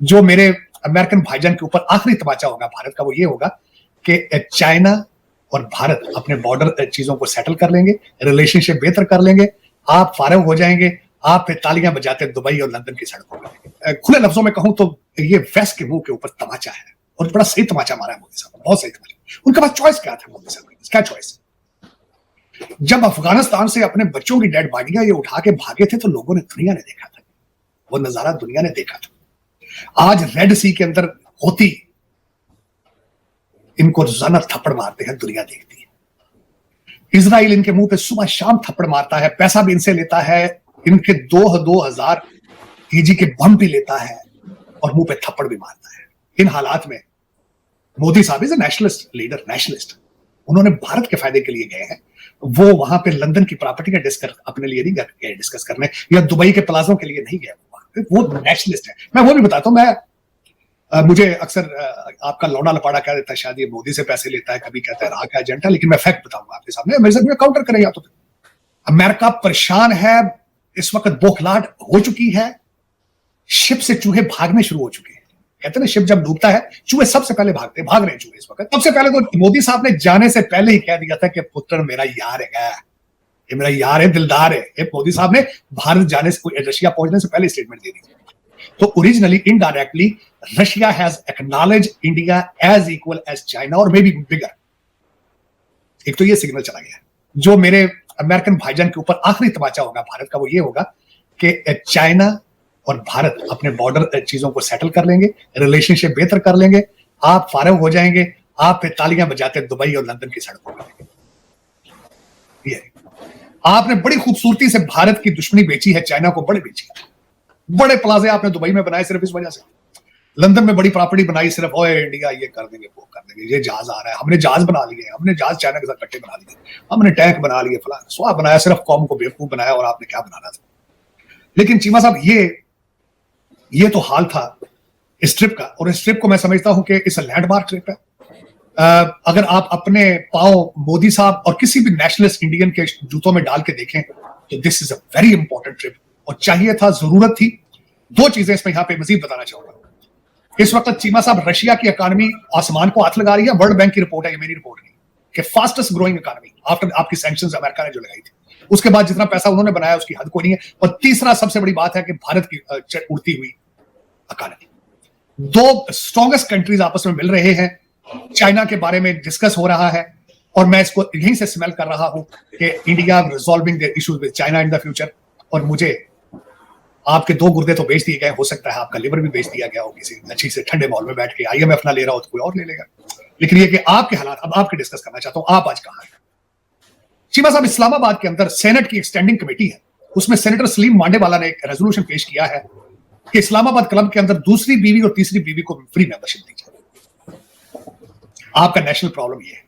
जो मेरे अमेरिकन भाईजान के ऊपर आखिरी तमाचा होगा भारत का, वो ये होगा कि चाइना और भारत अपने बॉर्डर चीजों को सेटल कर लेंगे, रिलेशनशिप बेहतर कर लेंगे, आप फारग हो जाएंगे, आप फिर तालियां बजाते दुबई और लंदन की सड़कों पर। खुले लफ्जों में कहूं तो ये वेस्ट के मुंह के ऊपर तमाचा है, और बड़ा सही तमाचा मारा है मोदी साहब, बहुत सही तमाचा। उनके पास चॉइस क्या था मोदी साहब, क्या चॉइस? जब अफगानिस्तान से अपने बच्चों की डेड बॉडियां ये उठा के भागे थे तो लोगों ने, दुनिया ने देखा था, वो नजारा दुनिया ने देखा था। आज रेड सी के अंदर होती इनको रोजाना थप्पड़ मारते हैं, दुनिया देखती है। इजराइल इनके मुंह पे सुबह शाम थप्पड़ मारता है, पैसा भी इनसे लेता है, इनके 2000 केजी के बम भी लेता है और मुंह पे थप्पड़ भी मारता है। इन हालात में मोदी साहब is a nationalist leader, nationalist, उन्होंने भारत के फायदे के लिए गए हैं। वो वहां पे लंदन की प्रॉपर्टी का डिस्कस अपने लिए नहीं गए डिस्कस करने, या दुबई के प्लाजों के लिए नहीं गए, वो नेशनलिस्ट है। मैं वो भी बताता हूं, मैं मुझे अक्सर आपका लौड़ा लपाड़ा कह देता है, शायद ये मोदी से पैसे लेता है, कभी कहता है राह का एजेंट है, लेकिन मैं फैक्ट बताऊंगा आपके सामने, मेरे साथ काउंटर करें या तो। अमेरिका परेशान है, इस वक्त बौखलाहट हो चुकी है, शिप से चूहे भागने शुरू हो चुके हैं। कहते हैं ना, शिप जब डूबता है चूहे सबसे पहले भागते, भाग रहे हैं चूहे इस वक्त। सबसे पहले तो मोदी साहब ने जाने से पहले ही कह दिया था कि पुत्र मेरा यार है, ये मेरा यार है, दिलदार है। ये मोदी साहब ने भारत जाने से, रशिया पहुंचने से पहले स्टेटमेंट दे दी। तो originally indirectly Russia has acknowledge India as equal as China और मे बी बिगर। एक तो ये सिग्नल चला गया। जो मेरे अमेरिकन भाईजान के ऊपर आखिरी तमाचा होगा भारत का, वो ये होगा कि चाइना और भारत अपने बॉर्डर चीजों को सेटल कर लेंगे, रिलेशनशिप बेहतर कर लेंगे, आप फारग हो जाएंगे, आप फिर तालियां बजाते दुबई और लंदन की सड़कों पर। ये आपने बड़ी खूबसूरती से भारत की दुश्मनी बेची है, चाइना को बड़े बेची है। बड़े प्लाजे आपने दुबई में बनाए सिर्फ इस वजह से, लंदन में बड़ी प्रॉपर्टी बनाई सिर्फ, ओए इंडिया ये कर देंगे, वो कर देंगे, ये जहाज आ रहा है, हमने जहाज बना लिए, हमने जहाज चाइना के साथ इकट्ठे बना लिए, हमने टैंक बना लिए, फला स्वाब बनाया, सिर्फ कौम को बेवकूफ बनाया, और आपने क्या बनाना था। लेकिन चीमा साहब ये तो हाल था इस ट्रिप का, और इस ट्रिप को मैं समझता हूं कि इस लैंडमार्क ट्रिप है। अगर आप अपने पांव मोदी साहब और किसी भी नेशनलिस्ट इंडियन के जूतों में डाल के देखें तो this is a very important trip, और चाहिए था, जरूरत थी। दो चीजें इसमें यहां पे मजीद बताना चाहूंगा। इस वक्त चीमा साहब, रशिया की इकॉनमी आसमान को हाथ लगा रही है। वर्ल्ड बैंक की रिपोर्ट है, ये मेरी रिपोर्ट नहीं, कि फास्टेस्ट ग्रोइंग इकॉनमी आफ्टर आपकी सैंक्शंस अमेरिका ने जो लगाई थी, उसके बाद जितना पैसा उन्होंने बनाया उसकी हद कोई नहीं है। और तीसरा सबसे बड़ी बात है कि भारत की उड़ती हुई इकॉनमी, दो स्ट्रॉन्गेस्ट कंट्रीज आपस में मिल रहे हैं, चाइना के बारे में डिस्कस हो रहा है, और मैं इसको यहीं से स्मेल कर रहा हूं कि India resolving the issues with China in the future. और मुझे आपके 2 गुर्दे तो बेच दिए गए, हो सकता है आपका लिवर भी बेच दिया गया हो, किसी अच्छी से ठंडे मॉल में बैठ के IMF ना ले रहा हो तो कोई और ले लेगा। लेकिन ये कि आपके हालात अब आपके डिस्कस करना चाहता हूं, आप आज कहां हैं। चीमा साहब, इस्लामाबाद के अंदर सेनेट की एक स्टैंडिंग कमेटी है, उसमें सेनेटर सलीम मांडेवाला ने एक रेजोल्यूशन पेश किया है कि इस्लामाबाद क्लब के अंदर दूसरी बीवी और तीसरी बीवी को फ्री मेंबरशिप दी जाए। आपका नेशनल प्रॉब्लम यह है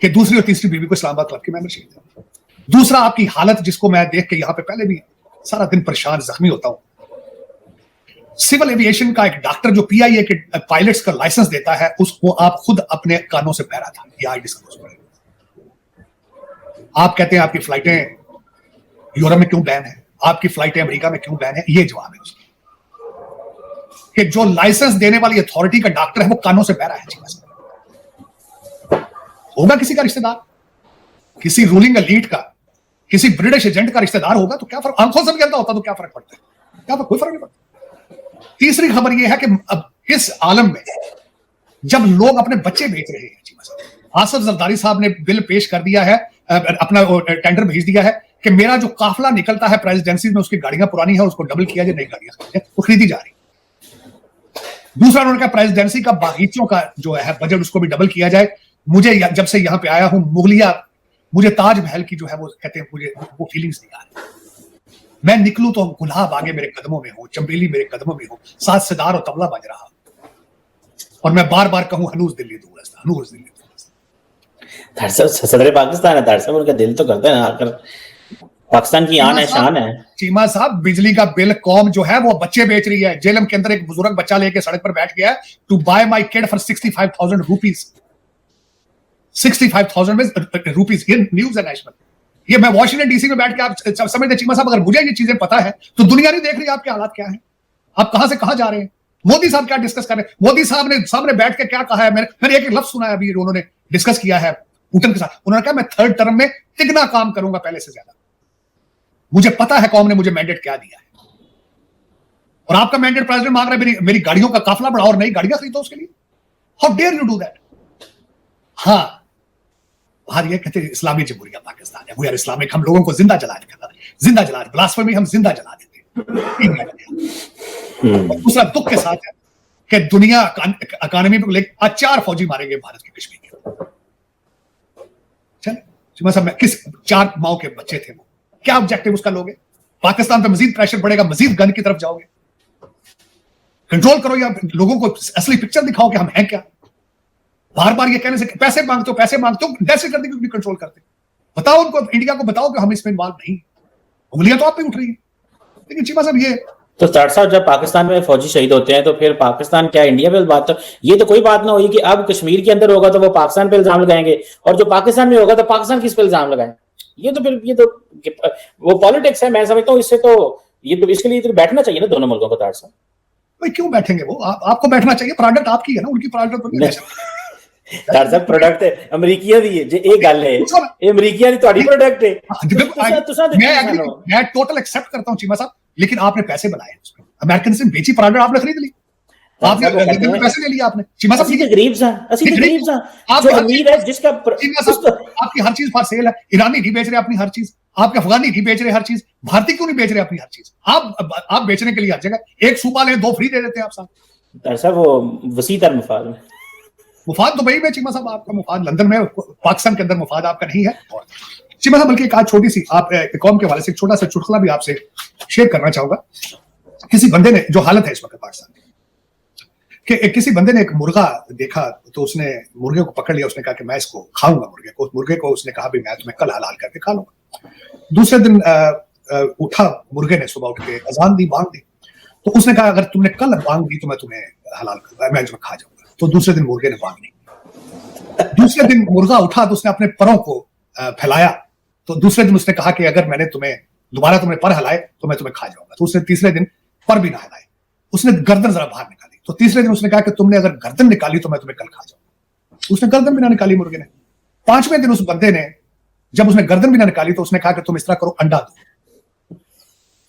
कि दूसरी और तीसरी बीवी को इस्लामाबाद क्लब की मेंबरशिप दें। दूसरा, आपकी हालत, जिसको मैं देख के यहां पे पहले भी सारा दिन परेशान जख्मी होता हूं। सिविल एविएशन का एक डॉक्टर जो PIA के पायलट्स का लाइसेंस देता है, उसको आप खुद अपने कानों से बहरा था, ये आई डिस्कस करें। आप कहते हैं आपकी फ्लाइटें यूरोप में क्यों बैन है, आपकी फ्लाइटें अमेरिका में क्यों बैन है, ये जवाब है उसका कि जो लाइसेंस देने वाली अथॉरिटी का डॉक्टर है वो कानों से बहरा है। होगा किसी का रिश्तेदार, किसी रूलिंग एलीट का, किसी ब्रिटिश एजेंट का रिश्तेदार होगा तो क्या फर्क, आंखों से निकलता होता तो क्या फर्क पड़ता है, क्या कोई फर्क नहीं पड़ता। तीसरी खबर यह है कि अब इस आलम में जब लोग अपने बच्चे बेच रहे हैं, आसिफ जरदारी साहब ने बिल पेश कर दिया है, अपना टेंडर भेज दिया है कि मेरा जो काफिला निकलता है प्रेसिडेंसी में, उसकी गाड़ियां पुरानी है, उसको डबल किया जाए, नई गाड़ियां वो खरीदी जा रही। दूसरा, उन्होंने कहा प्रेसिडेंसी का बागीचों का जो है बजट, उसको भी डबल किया जाए। मुझे जब से यहां पे आया हूं, मुगलिया, मुझे ताजमहल की जो है वो कहते हैं, मुझे वो फीलिंग्स नहीं आ रही। मैं निकलूं तो गुलाब आगे मेरे कदमों में हो, चंबेली मेरे कदमों में हो, साथ सितार और तबला बज रहा, और मैं बार बार कहूं हनूज दिल्ली दूरस्ता, हनूज दिल्ली दूरस्ता। सदर पाकिस्तान है दरअसल, उनका दिल तो करता है ना, आकर पाकिस्तान की आन है, शान है। चीमा साहब, बिजली का बिल कौम जो है वो बच्चे बेच रही है। जेलम के अंदर एक बुजुर्ग बच्चा लेके सड़क पर बैठ गया, to buy my kid for 65,000 rupees, 65,000 rupees. ये न्यूज है नेशनल। ये मैं वॉशिंगटन DC में बैठ के, आप समझते चीमा साहब, अगर मुझे ये चीजें पता है तो दुनिया नहीं देख रही आपके हालात क्या है। आप कहां से कहां जा रहे हैं? मोदी साहब क्या डिस्कस कर रहे हैं? मोदी साहब ने बैठ के क्या कहा है? मैंने एक लफ्ज सुना है अभी, उन्होंने डिस्कस किया है पुतिन के साथ। उन्होंने कहा मैं थर्ड टर्म में तिगना काम करूंगा पहले से ज्यादा। मुझे पता है कौम ने मुझे मैंडेट क्या दिया है, और आपका मैंडेट प्रेसिडेंट मांग रहा है मेरी गाड़ियों का काफिला बढ़ाओ और नई गाड़ियां खरीदो उसके लिए। How dare you do that? हाँ, बाहर ये कहते हैं इस्लामी जमहूरिया पाकिस्तान है, वी आर इस्लामिक, हम लोगों को जिंदा जला ब्लास्फेमी, हम जिंदा जला देते हैं। दूसरा दुख के साथ है कि दुनिया इकानमी को लेकर आज 4 फौजी मारे गए भारत के कश्मीर के। चले किस 4 माओ के बच्चे थे वो, क्या ऑब्जेक्टिव उसका लोगे? पाकिस्तान पे मजीद प्रेशर बढ़ेगा, मजीद गन की तरफ जाओगे? कंट्रोल करो या लोगों को असली पिक्चर दिखाओ कि हम हैं क्या। बार बार ये कहने से पैसे मांगते हो कैसे करते क्यों नहीं कंट्रोल करते? बताओ उनको, इंडिया को बताओ कि हम इसमें इन्वॉल्व नहीं। उंगलियां तो आप पे उठ रही है। लेकिन चीमा साहब ये तो सर साहब जब पाकिस्तान में फौजी शहीद होते हैं तो फिर पाकिस्तान क्या इंडिया पे बात, तो ये तो कोई बात ना हुई कि अब कश्मीर के अंदर होगा तो वो पाकिस्तान पे इल्जाम लगाएंगे, और जो पाकिस्तान में होगा तो पाकिस्तान किस पे इल्जाम लगाएं? ये तो वो पॉलिटिक्स है। मैं समझता हूँ इससे तो ये तो इसके लिए तो बैठना चाहिए ना दोनों मुल्कों को। तार साहब भाई क्यों बैठेंगे वो? आपको बैठना चाहिए, प्रोडक्ट आपकी है ना, उनकी प्रोडक्ट तार साहब प्रोडक्ट है अमेरिकिया दी है जे एक गल है, अमेरिकिया दी तुम्हारी प्रोडक्ट है। मैं टोटल एक्सेप्ट करता हूं चीमा साहब, लेकिन आपने पैसे बनाए उसमें, अमेरिकन से बेची प्रोडक्ट आपने खरीद ली, आपने पैसे ले लिए आपने। चीमा साहब गरीब सा जो अमीर है जिसका आपकी हर चीज फॉर सेल है। ईरानी नहीं बेच रहे अपनी हर चीज, आपके अफगानी नहीं बेच रहे हर चीज, भारतीय क्यों नहीं बेच रहे अपनी हर चीज? आप बेचने के लिए हर जगह एक सूपा ले 2 फ्री दे देते हैं आप साहब। वो वसी तर मुफाद में, मुफाद दुबई में चीमा साहब आपका, मुफाद लंदन में, पाकिस्तान के अंदर मुफाद आपका नहीं है। और चीमा साहब बल्कि एक आज छोटी सी आप कौम के हवाले से छोटा सा चुटकुला भी आपसे शेयर करना चाहूंगा। किसी बंदे ने, जो हालत है इस वक्त पाकिस्तान कि किसी बंदे ने एक मुर्गा देखा तो उसने मुर्गे को पकड़ लिया, उसने कहा कि मैं इसको खाऊंगा मुर्गे को। मुर्गे को उसने कहा भी मैं तुम्हें कल हलाल करके खा लूंगा। दूसरे दिन उठा मुर्गे ने, सुबह उठ के अजान दी, बांग दी, तो उसने कहा अगर तुमने कल बांग दी तो मैं तुम्हें हलाल करूंगा, मैं तुम्हें खा जाऊंगा। तो दूसरे दिन मुर्गे ने बांग दी। दूसरे दिन मुर्गा उठा तो उसने अपने परों को फैलाया, तो दूसरे दिन उसने कहा कि अगर मैंने दोबारा तुमने पर हिलाए तो मैं तुम्हें खा जाऊंगा। तो उसने तीसरे दिन पर भी ना हिलाए, उसने गर्दन जरा बाहर निकाली, तो तीसरे दिन उसने कहा कि तुमने अगर गर्दन निकाली तो मैं तुम्हें कल खा जाऊंगा। उसने गर्दन भी ना निकाली मुर्गे ने। 5वें दिन उस बंदे ने, जब उसने गर्दन भी ना निकाली, तो उसने कहा कि तुम इस तरह करो, अंडा दो।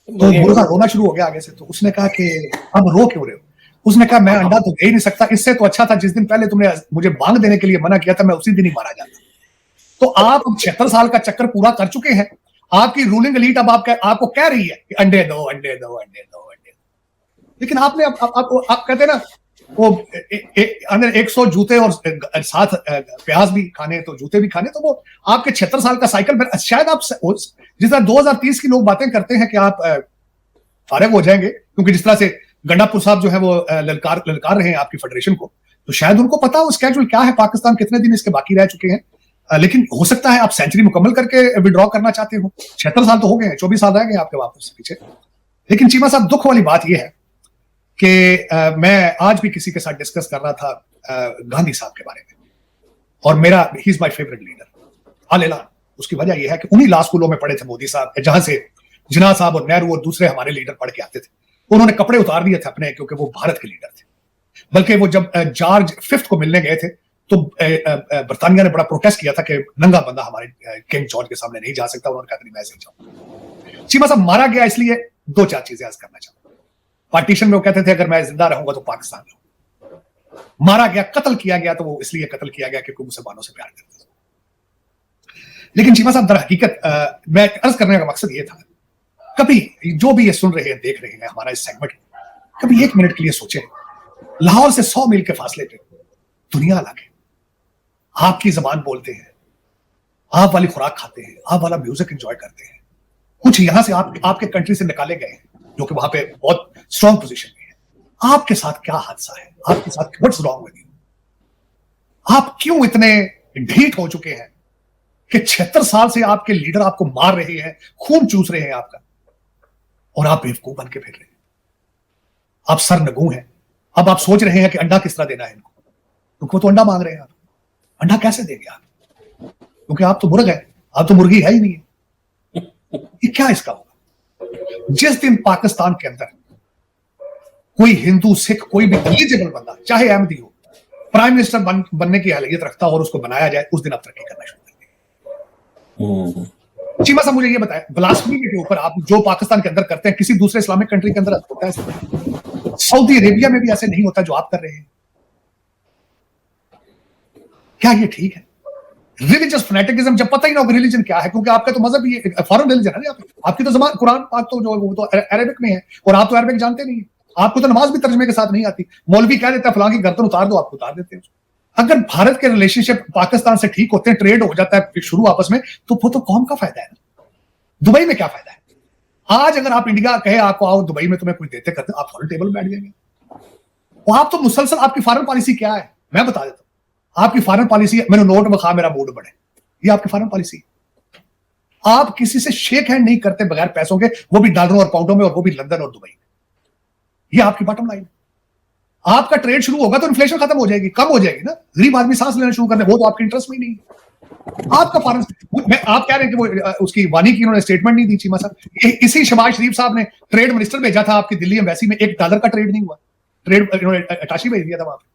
तो मुर्गा रोना शुरू हो गया आगे से। तो उसने कहा कि अब रो क्यों रहे हो? उसने कहा मैं अंडा तो दे ही नहीं सकता, इससे तो अच्छा था जिस दिन पहले तुमने मुझे बांग देने के लिए मना किया था, मैं उसी दिन ही मारा जाता। तो आप 76 साल का चक्कर पूरा कर चुके हैं। आपकी रूलिंग एलीट अब आपको कह रही है कि अंडे दो, अंडे दो, अंडे दो, अंडे दो। लेकिन आपने आप कहते हैं ना वो अंदर 100 जूते और साथ प्याज भी खाने तो जूते भी खाने, तो वो आपके 76 साल का साइकिल। शायद आप जिस तरह 2030 की लोग बातें करते हैं कि आप फारिग हो जाएंगे, क्योंकि जिस तरह से गंडापुर साहब जो है वो ललकार रहे हैं आपकी फेडरेशन को, तो शायद उनको पता हो स्केड्यूल क्या है, पाकिस्तान कितने दिन इसके बाकी रह चुके हैं। लेकिन हो सकता है आप सेंचुरी मुकम्मल करके विड्रॉ करना चाहते हो। 76 साल तो हो गए हैं, 24 साल रह गए आपके वापस पीछे। लेकिन चीमा साहब दुख वाली बात यह है कि मैं आज भी किसी के साथ डिस्कस कर रहा था गांधी साहब के बारे में, और मेरा he is my favourite leader आलेला। उसकी वजह यह है कि उन्हीं लॉ स्कूलों में पढ़े थे मोदी साहब, जहां से जिन्ना साहब और नेहरू और दूसरे हमारे लीडर पढ़ के आते थे। उन्होंने कपड़े उतार दिए थे अपने, क्योंकि वो भारत के लीडर थे। बल्कि वो जब जॉर्ज 5 को मिलने गए थे तो बरतानिया ने बड़ा प्रोटेस्ट किया था कि नंगा बंदा हमारे किंग जॉर्ज के सामने नहीं जा सकता। उन्होंने कहा मैं नहीं जाऊंगा। चीमा साहब मारा गया इसलिए 2-4 चीजें अर्ज करना चाहूंगा। पार्टीशन में वो कहते थे अगर मैं जिंदा रहूंगा तो पाकिस्तान रहूंगा। मारा गया, कत्ल किया गया, तो वो इसलिए कत्ल किया गया क्योंकि मुसलमानों से प्यार करते थे। लेकिन चीमा साहब दर हकीकत मैं अर्ज करने का मकसद ये था, कभी जो भी ये सुन रहे हैं, देख रहे हैं हमारा इस सेगमेंट, कभी 1 मिनट के लिए सोचें, लाहौर से 100 मील के फासले पे दुनिया अलग है। आपकी जबान बोलते हैं, आप वाली खुराक खाते हैं, आप वाला म्यूजिक एंजॉय करते हैं। कुछ यहां से आपके कंट्री से निकाले गए हैं जो कि वहां पे बहुत स्ट्रॉन्ग पोजीशन में है। आपके साथ क्या हादसा है? आपके साथ व्हाट्स रॉन्ग विद यू? आप क्यों इतने ढीठ हो चुके हैं कि 76 साल से आपके लीडर आपको मार रहे हैं, खून चूस रहे हैं आपका, और आप बेवकूफ बन के फिर रहे हैं। आप सरनगू हैं। अब आप सोच रहे हैं कि अंडा किस तरह देना है इनको, क्योंकि वो तो अंडा मांग रहे हैं। आप अंडा कैसे देंगे आप? क्योंकि आप तो मुर्ग है, आप तो मुर्गी है ही नहीं है। ये क्या इसका होगा? जिस दिन पाकिस्तान के अंदर कोई हिंदू सिख कोई भी एलिजिबल बंदा चाहे अहमदी हो प्राइम मिनिस्टर बनने की अहलियत रखता हो और उसको बनाया जाए, उस दिन आप तरक्की करना शुरू कर देंगे। चीमा साहब मुझे ये बताएं, ब्लास्फेमी के ऊपर आप जो पाकिस्तान के अंदर करते हैं किसी दूसरे इस्लामिक कंट्री के अंदर होता है? सऊदी अरेबिया में भी ऐसे नहीं होता जो आप कर रहे हैं। क्या ये ठीक है? रिलीजियस फैनेटिकिज्म, जब पता ही ना हो रिलीजन क्या है, क्योंकि आपका तो मजहब ये फॉरेन रिलीजन है ना, आपकी तो जबान कुरान पाक तो जो वो तो अरबिक में है और आप तो अरबिक जानते नहीं है, आपको तो नमाज भी तर्जमे के साथ नहीं आती। मौलवी कह देता है फलां की गर्दन उतार दो, आप उतार देते हैं। अगर भारत के रिलेशनशिप पाकिस्तान से ठीक होते हैं, ट्रेड हो जाता है शुरू आपस में, तो वो तो कौम का फायदा है ना। दुबई में क्या फायदा है? आज अगर आप इंडिया कहे आपको आओ दुबई में तुम्हें कुछ देते करते, आप फॉरेन टेबल बैठ जाएंगे। और आप तो मुसलसल, आपकी फॉरेन पॉलिसी क्या है मैं बता देता हूं। आपकी फॉरेन पॉलिसी है मैंने नोट बखा मेरा मूड बढ़े, ये आपकी फॉरेन पॉलिसी। आप किसी से शेक हैंड नहीं करते बगैर पैसों के, वो भी डॉलरों और पाउंडों में, और वो भी लंदन और दुबई में। ये आपकी बॉटम लाइन है। आपका ट्रेड शुरू होगा तो इन्फ्लेशन खत्म हो जाएगी, कम हो जाएगी ना, गरीब आदमी सांस लेना शुरू करने, वो तो आपके इंटरेस्ट में ही नहीं है। आपका फॉरेन, आप कह रहे हैं कि वो उसकी वानी की उन्होंने स्टेटमेंट नहीं दी चीमा साहब। इसी शहबाज शरीफ साहब ने ट्रेड मिनिस्टर भेजा था आपकी दिल्ली एम्बेसी में, $1 का ट्रेड नहीं हुआ, ट्रेड इन्होंने अटाशी भेज दिया था वहां पे।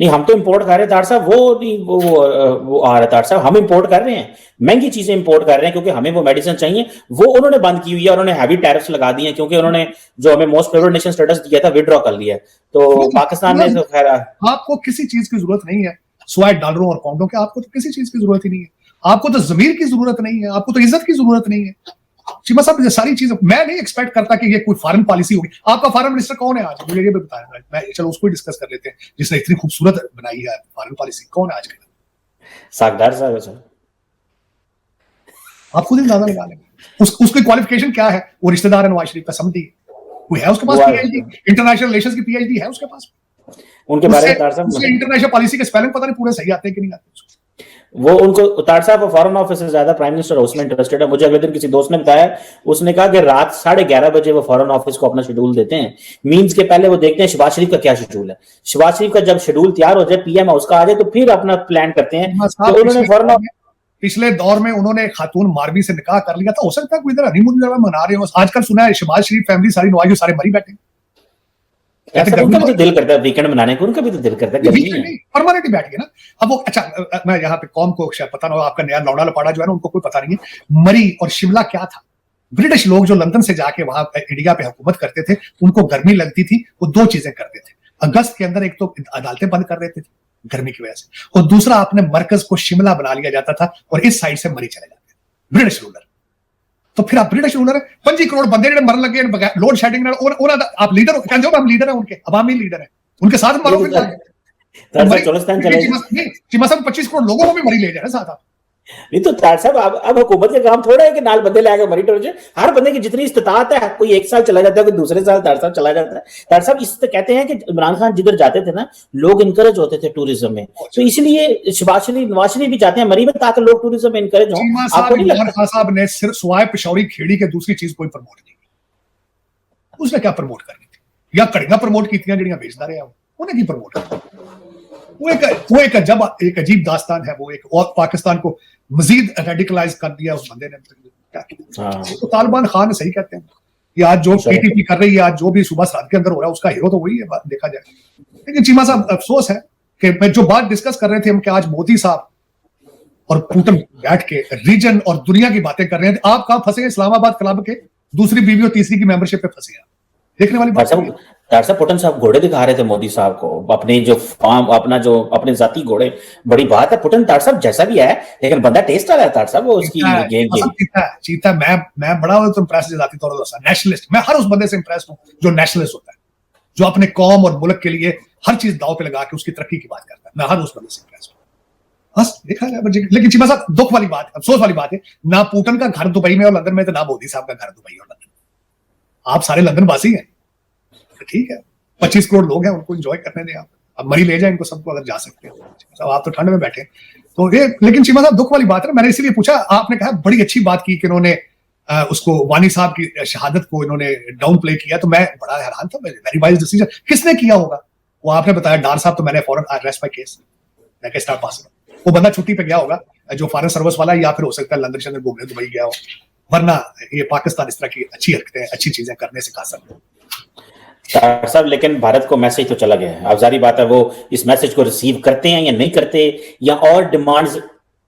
नहीं, हम तो इंपोर्ट कर रहे हैं तार साहब, वो नहीं वो आ रहा है तार साहब, हम इंपोर्ट कर रहे हैं, महंगी चीजें इंपोर्ट कर रहे हैं क्योंकि हमें वो मेडिसिन चाहिए, वो उन्होंने बंद की हुई है, उन्होंने हैवी टैरिफ्स लगा दिए हैं क्योंकि उन्होंने जो हमें मोस्ट फेवर्ड नेशन स्टेटस दिया था विड्रॉ कर लिया है। तो पाकिस्तान ने तो खैर, आपको किसी चीज की जरूरत नहीं है स्वाय डॉलरों और पाउंडों के, आपको तो किसी चीज की जरूरत ही नहीं है। आपको तो जमीर की जरूरत नहीं है, आपको तो इज्जत की जरूरत नहीं है। चीमा साहब ये सारी चीजें मैं नहीं एक्सपेक्ट करता कि ये कोई फॉरेन पॉलिसी होगी। आपका फॉरेन मिनिस्टर कौन है आज, मुझे ये भी बताया, मैं चलो उसको डिस्कस कर लेते हैं, जिसने इतनी खूबसूरत बनाई है फॉरेन पॉलिसी। कौन है आज के? सागदार साहब। आप खुद ही अंदाजा लगा लेंगे उसकी क्वालिफिकेशन क्या है। वो रिश्तेदार है नवाज शरीफ का, समझी कोई है उसके पास पीएचडी, इंटरनेशनल रिलेशंस की पीएचडी है उसके पास। उनके बारे में तार साहब इंटरनेशनल पॉलिसी के स्पेलिंग पता नहीं पूरे सही आते हैं कि नहीं आते। वो उनको तार साहब फॉरेन ऑफिस से ज्यादा प्राइम मिनिस्टर उसमें इंटरेस्टेड है। मुझे अगले दिन किसी दोस्त ने बताया, उसने कहा कि रात 11:30 बजे वो फॉरेन ऑफिस को अपना शेड्यूल देते हैं, मीम्स के पहले वो देखते हैं शहबाज शरीफ का क्या शेड्यूल है, शहबाज शरीफ का जब शेड्यूल तैयार हो जाए, पीएम हाउस का आ जाए, तो फिर अपना प्लान करते हैं। तो उन्होंने फॉरेन पिछले दौर में उन्होंने खातून मारवी से निकाह कर लिया था, हो सकता है कोई इधर हनीमून मना रहे हो। आजकल सुना है शहबाज शरीफ फैमिली सारी नवाज सारे मरी बैठे, उनका भी तो दिल करता है वीकेंड मनाने को, उनका भी तो दिल करता है, परमानेंट बैठ गए ना। अब वो अच्छा, मैं यहाँ पे कौम को शायद पता ना हो, आपका नया लौड़ा लपाड़ा जो है ना उनको कोई पता नहीं है। मरी और शिमला क्या था, ब्रिटिश लोग जो लंदन से जाके वहां इंडिया पे हुकूमत करते थे, उनको गर्मी लगती थी, वो दो चीजें करते थे। अगस्त के अंदर एक तो अदालतें बंद कर देते थे गर्मी की वजह से, और दूसरा अपने मरकज को शिमला बना लिया जाता था और इस साइड से मरी चले जाते ब्रिटिश रूलर। तो फिर आप ब्रिटिश रूलर है, 25 करोड़ बंदे मरन लगे लोड शेडिंग, आप लीडर हो, हम लीडर है उनके, अवामी लीडर है, उनके साथ मरो। चीमा साहब 25 करोड़ लोगों को भी मरी ले जाए साथ आप। नहीं तो तार साहब अब हुकूमत का काम थोड़ा है कि नाल बंदे लाके मरी टोर जाए। हर बंदे की जितनी इस्तिताअत है, कोई एक साल चला जाता है, कोई दूसरे साल तार साहब चला जाता है। तार साहब इससे कहते हैं कि इमरान खान जिधर जाते थे ना, लोग इनकरेज होते थे टूरिज्म में, तो इसलिए शहबाज शरीफ नवाज शरीफ भी जाते हैं मरी में ताकि लोग टूरिज्म में इनकरेज हों। आपको नहीं लगता साहब ने सिर्फ सुवाए पिशौरी खेड़ी के दूसरी चीज कोई प्रमोट नहीं की, उसने क्या प्रमोट करनी थी? या कड़ियां प्रमोट की जड़ियां बेचता रहे, उन्हें की प्रमोट करता? वो एक अजीब दास्तान है। वो एक और पाकिस्तान को मजीद रेडिकलाइज कर दिया उस बंदे ने। क्या तो तालिबान खान सही कहते हैं कि आज जो पीटीपी कर रही है, आज जो भी सुबह सरहद के अंदर हो रहा है, उसका हीरो तो वही है, देखा जाए। लेकिन चीमा साहब अफसोस है कि मैं जो बात डिस्कस कर रहे थे हम, कि आज मोदी साहब और पुतिन बैठ के रीजन और दुनिया की बातें कर रहे हैं, आप कहां फंसे? इस्लामाबाद क्लब के दूसरी बीवी और तीसरी की मेंबरशिप पे फंसे हैं। देखने वाली बात पुतिन साहब घोड़े दिखा रहे थे मोदी साहब को, अपने जो फार्म, अपना जो अपने जाती घोड़े, बड़ी बात है। पुतिन तार साहब जैसा भी है, लेकिन बंदा टेस्ट आ रहा है तार साहब, वो उसकी चीता मैं बड़ा तो इम्प्रेस जाती तौर पर नेशनलिस्ट, मैं हर उस बंदे से इम्प्रेस हूं जो नेशनलिस्ट होता है, जो अपने कौम और मुल्क के लिए हर चीज दांव पे लगा के उसकी तरक्की की बात करता है। मैं हर उस बंदे से इम्प्रेस हूं, बस देखा जाए। लेकिन चीमा साहब दुख वाली बात, अफसोस वाली बात है, ना पुतिन का घर दुबई में और लंदन में, तो ना मोदी साहब का घर दुबई और लंदन। आप सारे लंदन वासी हैं, ठीक है, 25 करोड़ लोग हैं, उनको एंजॉय करने दें आप। अब मरी ले जाए इनको सबको, अगर जा सकते हैं। आप तो ठंड में बैठे तो ये, लेकिन चीमा साहब दुख वाली बात है। मैंने इसीलिए पूछा, आपने कहा बड़ी अच्छी बात की कि इन्होंने उसको वानी साहब की शहादत को इन्होंने डाउन प्ले किया, तो मैं बड़ा हैरान था। Very wise decision. किसने किया होगा? वो आपने बताया डार साहब, तो मैंने फौरन अरेस्ट माय केस, मैं कैसे स्टार्ट पास। वो बंदा छुट्टी पे गया होगा जो फॉरेन सर्विस वाला, या फिर हो सकता है लंदन शंदन घूमने दुबई गया हो, वरना ये पाकिस्तान इस तरह की अच्छी हरकतें, अच्छी चीजें करने से खा सकते हैं। डॉक्टर साहब, लेकिन भारत को मैसेज तो चला गया है। अब जारी बात है, वो इस मैसेज को रिसीव करते हैं या नहीं करते, या और डिमांड्स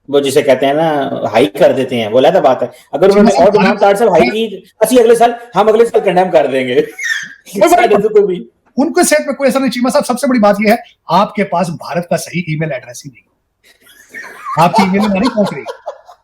वो जिसे कहते हैं ना हाई कर देते हैं, वो अलग बात है। अगर चीमा उन्होंने साहब और डिमांड भारत डॉक्टर साहब हाई की, असली अगले साल हम अगले साल कंडेम कर देंगे कोई बड़ी बात तो भी उनके सेट में कोई ऐसा नहीं। चीमा साहब सबसे बड़ी बात यह है, आपके पास भारत का सही ईमेल एड्रेस ही नहीं, आपकी ईमेल नहीं पहुंच रही,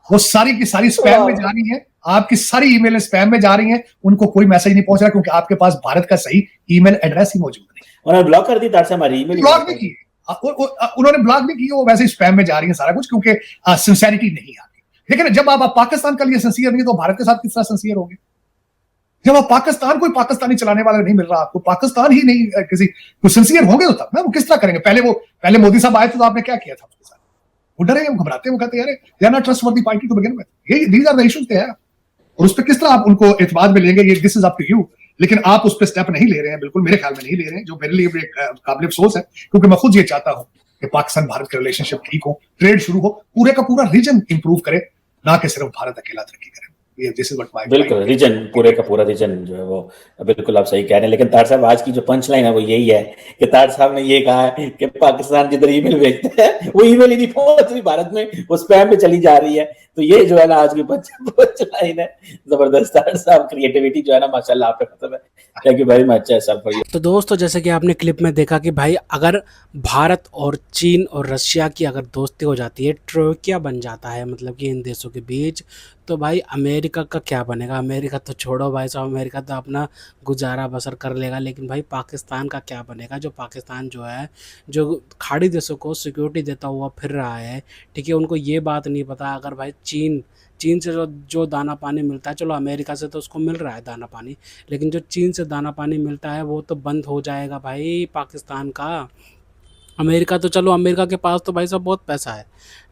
वो सारी की सारी स्पैम में जा रही है, आपकी सारी ईमेल स्पैम में जा रही है, उनको कोई मैसेज नहीं पहुंच रहा क्योंकि आपके पास भारत का सही ईमेल एड्रेस ही मौजूद नहीं। उन्होंने ब्लॉक कर दी डॉक्टर साहब हमारी ईमेल, ब्लॉक भी किए, उन्होंने ब्लॉक भी किए, वो वैसे ही स्पैम में जा रही है सारा कुछ, क्योंकि सिंसेरिटी नहीं आती। लेकिन जब आप पाकिस्तान के लिए सिंसियर नहीं तो भारत के साथ किस तरह सिंसियर होंगे? जब आप पाकिस्तान, कोई पाकिस्तानी चलाने वाला नहीं मिल रहा आपको, पाकिस्तान ही नहीं किसी कुछ सिंसियर होंगे तो तब ना, वो किस तरह करेंगे? पहले मोदी साहब आए थे तो आपने क्या किया था उसके साथ? वो डरे, वो घबराते, वो कहते यार they are not trustworthy party to begin with, ये these are the issues they have, और उस पर किस तरह आप उनको एतमाद में लेंगे, ये this is up to you. लेकिन आप उस पर स्टेप नहीं ले रहे हैं, बिल्कुल मेरे ख्याल में नहीं ले रहे हैं, जो मेरे लिए भी एक काबिल अफसोस है, क्योंकि मैं खुद ये चाहता हूं कि पाकिस्तान भारत के रिलेशनशिप ठीक हो, ट्रेड शुरू हो, पूरे का पूरा रीजन इंप्रूव करे, ना कि सिर्फ भारत अकेला तरक्की करे। ये दिस इज व्हाट माय बिल्कुल रीजन, पूरे का पूरा रीजन जो है वो, बिल्कुल आप सही कह रहे हैं। लेकिन तार साहब आज की जो पंच लाइन है वो यही है कि तार साहब ने ये कहा है कि पाकिस्तान जिधर ईमेल भेजता है वो ईमेल ही नहीं पहुंच रही भारत में, वो स्पैम में चली जा रही है। तो ये जो है ना आज की पंच लाइन है, जबरदस्त। तार साहब क्रिएटिविटी जो है ना माशाल्लाह आप पे खत्म है। Thank you very much sir for. तो दोस्तों जैसे कि आपने क्लिप में देखा कि भाई अगर भारत और चीन और रशिया की अगर दोस्ती हो जाती है, ट्रोकिया बन जाता है मतलब कि इन देशों के बीच, तो भाई अमेरिका का क्या बनेगा? अमेरिका तो छोड़ो भाई साहब, अमेरिका तो अपना गुजारा बसर कर लेगा, लेकिन भाई पाकिस्तान का क्या बनेगा? जो पाकिस्तान जो है, जो खाड़ी देशों को सिक्योरिटी देता हुआ फिर रहा है, ठीक है, उनको ये बात नहीं पता अगर भाई चीन चीन से जो दाना पानी मिलता है, चलो अमेरिका से तो उसको मिल रहा है दाना पानी, लेकिन जो चीन से दाना पानी मिलता है वो तो बंद हो जाएगा भाई पाकिस्तान का। अमेरिका तो चलो, अमेरिका के पास तो भाई साहब बहुत पैसा है,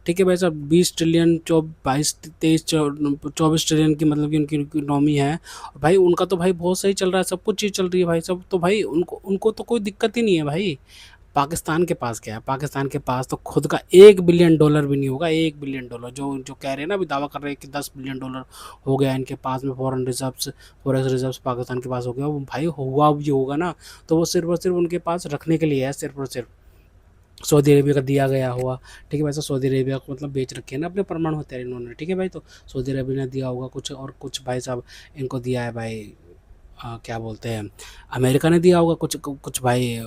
ठीक है भाई साहब, 20 ट्रिलियन 22 23 24 ट्रिलियन की मतलब कि उनकी इकोनॉमी है, और भाई उनका तो भाई बहुत सही चल रहा है, सब कुछ चीज़ चल रही है भाई साहब, तो भाई उनको उनको तो कोई दिक्कत ही नहीं है भाई। पाकिस्तान के पास क्या है? पाकिस्तान के पास तो खुद का $1 बिलियन भी नहीं होगा, $1 बिलियन। जो जो कह रहे हैं ना, अभी दावा कर रहे हैं कि $10 बिलियन हो गया इनके पास में, फॉरेक्स रिजर्व्स पाकिस्तान के पास हो गया, वो भाई हुआ भी होगा ना, तो वो सिर्फ और सिर्फ उनके पास रखने के लिए है, सिर्फ और सिर्फ सऊदी अरेबिया का दिया गया हुआ, ठीक है भाई। सऊदी अरेबिया को मतलब बेच रखे हैं ना अपने परमाणु हथियार इन्होंने, ठीक है भाई। तो सऊदी अरेबिया ने दिया होगा कुछ, और कुछ भाई साहब इनको दिया है भाई, क्या बोलते हैं, अमेरिका ने दिया होगा कुछ, कुछ भाई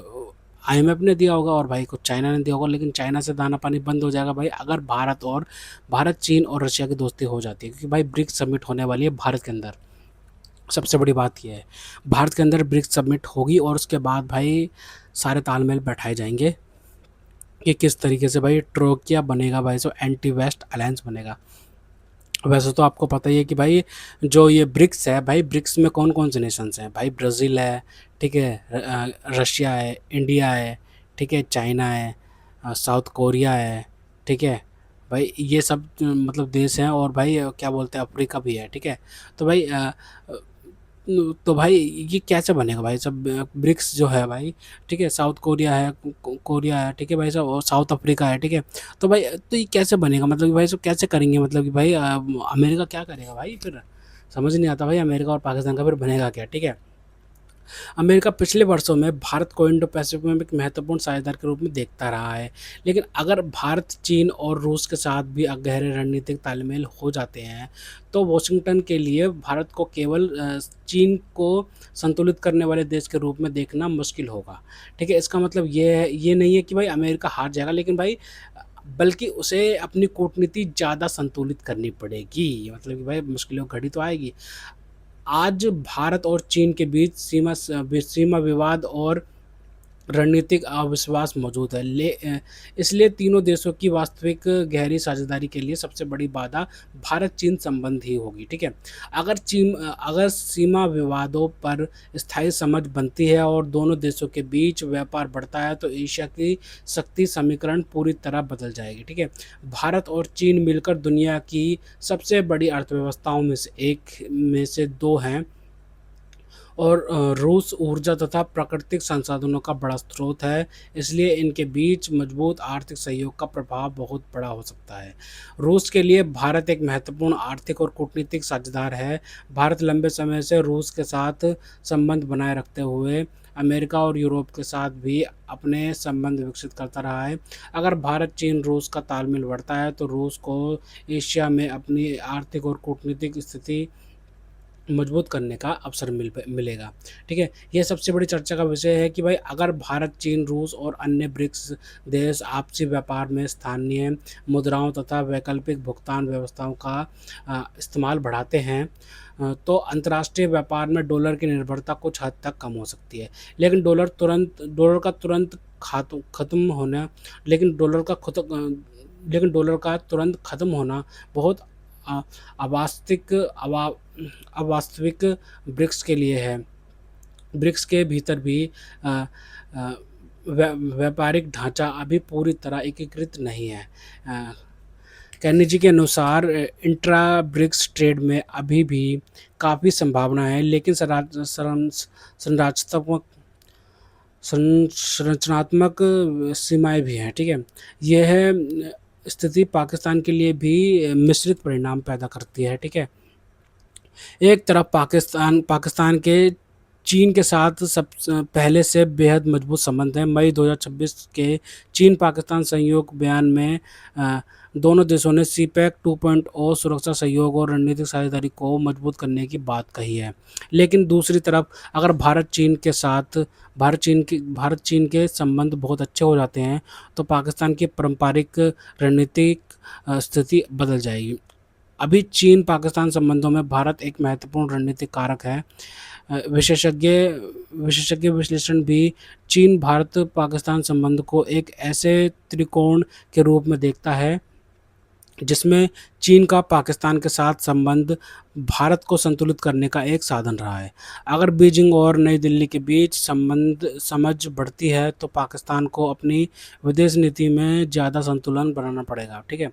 IMF ने दिया होगा, और भाई कुछ चाइना ने दिया होगा। लेकिन चाइना से दाना पानी बंद हो जाएगा भाई अगर भारत चीन और रशिया की दोस्ती हो जाती है, क्योंकि भाई ब्रिक्स समिट होने वाली है भारत के अंदर। सबसे बड़ी बात यह है, भारत के अंदर ब्रिक्स समिट होगी, और उसके बाद भाई सारे तालमेल बैठाए जाएंगे कि किस तरीके से भाई ट्रोकिया बनेगा भाई, सो एंटी वेस्ट अलायंस बनेगा। वैसे तो आपको पता ही है कि भाई जो ये ब्रिक्स है भाई, ब्रिक्स में कौन कौन से नेशंस हैं भाई? ब्राज़ील है, ठीक है, रशिया है, इंडिया है, ठीक है, चाइना है, साउथ कोरिया है, ठीक है भाई, ये सब मतलब देश हैं, और भाई क्या बोलते हैं, अफ्रीका भी है, ठीक है। तो भाई तो भाई ये कैसे बनेगा भाई सब? ब्रिक्स जो है भाई, ठीक है, साउथ कोरिया है, कोरिया है, ठीक है भाई साहब, और साउथ अफ्रीका है, ठीक है। तो भाई तो ये कैसे बनेगा, मतलब कि भाई सब कैसे करेंगे, मतलब कि भाई अमेरिका क्या करेगा भाई? फिर समझ नहीं आता भाई, अमेरिका और पाकिस्तान का फिर बनेगा क्या? ठीक है, अमेरिका पिछले वर्षों में भारत को इंडो पैसिफिक में एक महत्वपूर्ण साझेदार के रूप में देखता रहा है, लेकिन अगर भारत चीन और रूस के साथ भी गहरे रणनीतिक तालमेल हो जाते हैं, तो वॉशिंगटन के लिए भारत को केवल चीन को संतुलित करने वाले देश के रूप में देखना मुश्किल होगा, ठीक है। इसका मतलब ये नहीं है कि भाई अमेरिका हार जाएगा, लेकिन भाई बल्कि उसे अपनी कूटनीति ज़्यादा संतुलित करनी पड़ेगी, मतलब कि भाई मुश्किलों घड़ी तो आएगी। आज भारत और चीन के बीच सीमा विवाद और रणनीतिक अविश्वास मौजूद है, इसलिए तीनों देशों की वास्तविक गहरी साझेदारी के लिए सबसे बड़ी बाधा भारत चीन संबंध ही होगी, ठीक है। अगर सीमा विवादों पर स्थायी समझ बनती है और दोनों देशों के बीच व्यापार बढ़ता है, तो एशिया की शक्ति समीकरण पूरी तरह बदल जाएगी, ठीक है। भारत और चीन मिलकर दुनिया की सबसे बड़ी अर्थव्यवस्थाओं में से दो हैं, और रूस ऊर्जा तथा प्राकृतिक संसाधनों का बड़ा स्रोत है, इसलिए इनके बीच मजबूत आर्थिक सहयोग का प्रभाव बहुत बड़ा हो सकता है। रूस के लिए भारत एक महत्वपूर्ण आर्थिक और कूटनीतिक साझेदार है। भारत लंबे समय से रूस के साथ संबंध बनाए रखते हुए अमेरिका और यूरोप के साथ भी अपने संबंध विकसित करता रहा है। अगर भारत चीन रूस का तालमेल बढ़ता है तो रूस को एशिया में अपनी आर्थिक और कूटनीतिक स्थिति मजबूत करने का अवसर मिलेगा। ठीक है, ये सबसे बड़ी चर्चा का विषय है कि भाई अगर भारत चीन रूस और अन्य ब्रिक्स देश आपसी व्यापार में स्थानीय मुद्राओं तथा वैकल्पिक भुगतान व्यवस्थाओं का इस्तेमाल बढ़ाते हैं तो अंतर्राष्ट्रीय व्यापार में डॉलर की निर्भरता कुछ हद तक कम हो सकती है। लेकिन डॉलर का तुरंत खत्म होना लेकिन डॉलर का तुरंत खत्म होना बहुत अ, अवास्तविक अवा अवास्तविक ब्रिक्स के लिए है। ब्रिक्स के भीतर भी अ, अ, व्यापारिक ढांचा अभी पूरी तरह एकीकृत नहीं है। कैर्नेजी के अनुसार इंट्रा ब्रिक्स ट्रेड में अभी भी काफ़ी संभावना है, लेकिन संरचनात्मक संरचनात्मक सीमाएं भी हैं। ठीक है, यह स्थिति पाकिस्तान के लिए भी मिश्रित परिणाम पैदा करती है। ठीक है, एक तरफ पाकिस्तान के चीन के साथ सब पहले से बेहद मजबूत संबंध है। मई 2026 के चीन पाकिस्तान सहयोग बयान में दोनों देशों ने सीपैक 2.0 सुरक्षा सहयोग और रणनीतिक साझेदारी को मजबूत करने की बात कही है। लेकिन दूसरी तरफ अगर भारत चीन के संबंध बहुत अच्छे हो जाते हैं तो पाकिस्तान की पारंपरिक रणनीतिक स्थिति बदल जाएगी। अभी चीन पाकिस्तान संबंधों में भारत एक महत्वपूर्ण रणनीतिक कारक है। विशेषज्ञ विश्लेषण भी चीन भारत पाकिस्तान संबंध को एक ऐसे त्रिकोण के रूप में देखता है जिसमें चीन का पाकिस्तान के साथ संबंध भारत को संतुलित करने का एक साधन रहा है। अगर बीजिंग और नई दिल्ली के बीच समझ बढ़ती है तो पाकिस्तान को अपनी विदेश नीति में ज़्यादा संतुलन बनाना पड़ेगा। ठीक है,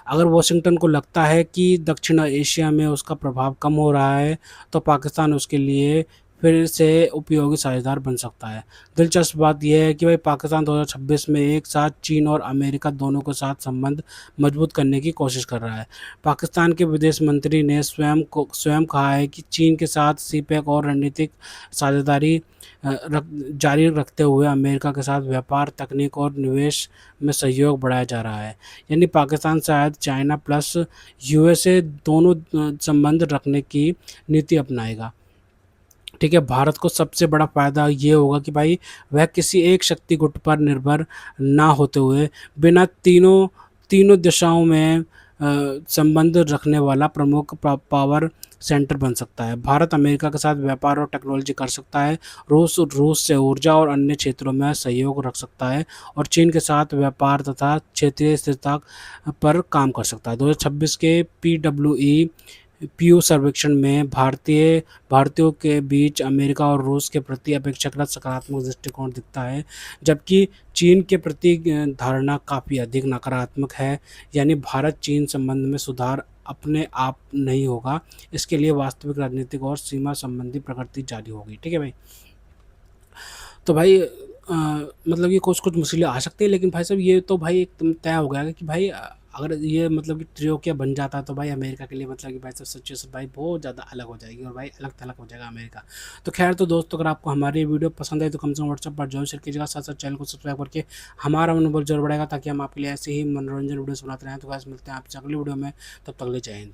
अगर वॉशिंगटन को लगता है कि दक्षिण एशिया में उसका प्रभाव कम हो रहा है तो पाकिस्तान उसके लिए फिर से उपयोगी साझेदार बन सकता है। दिलचस्प बात यह है कि भाई पाकिस्तान 2026 में एक साथ चीन और अमेरिका दोनों के साथ संबंध मजबूत करने की कोशिश कर रहा है। पाकिस्तान के विदेश मंत्री ने स्वयं कहा है कि चीन के साथ सीपैक और रणनीतिक साझेदारी जारी रखते हुए अमेरिका के साथ व्यापार, तकनीक और निवेश में सहयोग बढ़ाया जा रहा है। यानी पाकिस्तान शायद चाइना प्लस यूएसए दोनों संबंध रखने की नीति अपनाएगा। ठीक है, भारत को सबसे बड़ा फ़ायदा ये होगा कि भाई वह किसी एक शक्ति गुट पर निर्भर ना होते हुए बिना तीनों दिशाओं में संबंध रखने वाला प्रमुख पावर सेंटर बन सकता है। भारत अमेरिका के साथ व्यापार और टेक्नोलॉजी कर सकता है, रूस से ऊर्जा और अन्य क्षेत्रों में सहयोग रख सकता है और चीन के साथ व्यापार तथा क्षेत्रीय स्थिरता पर काम कर सकता है। 2026 के पीयू सर्वेक्षण में भारतीयों के बीच अमेरिका और रूस के प्रति अपेक्षाकृत सकारात्मक दृष्टिकोण दिखता है, जबकि चीन के प्रति धारणा काफ़ी अधिक नकारात्मक है। यानी भारत चीन संबंध में सुधार अपने आप नहीं होगा, इसके लिए वास्तविक राजनीतिक और सीमा संबंधी प्रगति जारी होगी। ठीक है भाई, तो भाई मतलब ये कुछ मुश्किलें आ सकती है, लेकिन भाई साहब ये तो भाई एकदम तय हो गया है कि भाई अगर ये मतलब कि ट्रियोकिया बन जाता है तो भाई अमेरिका के लिए मतलब कि भाई साहब सिचुएशन भाई बहुत ज़्यादा अलग हो जाएगी और भाई अलग थलग हो जाएगा अमेरिका। तो खैर, तो दोस्तों अगर आपको हमारी वीडियो पसंद आई तो कम से कम व्हाट्सएप पर जॉइन शेयर कीजिएगा, साथ साथ चैनल को सब्सक्राइब करके हमारा मनोबल जरूर बढ़ेगा ताकि हम आपके लिए ऐसे ही मनोरंजन वीडियोस बनाते रहें। तो गाइस मिलते हैं आपसे अगली वीडियो में, तब तक ले जय हिंद।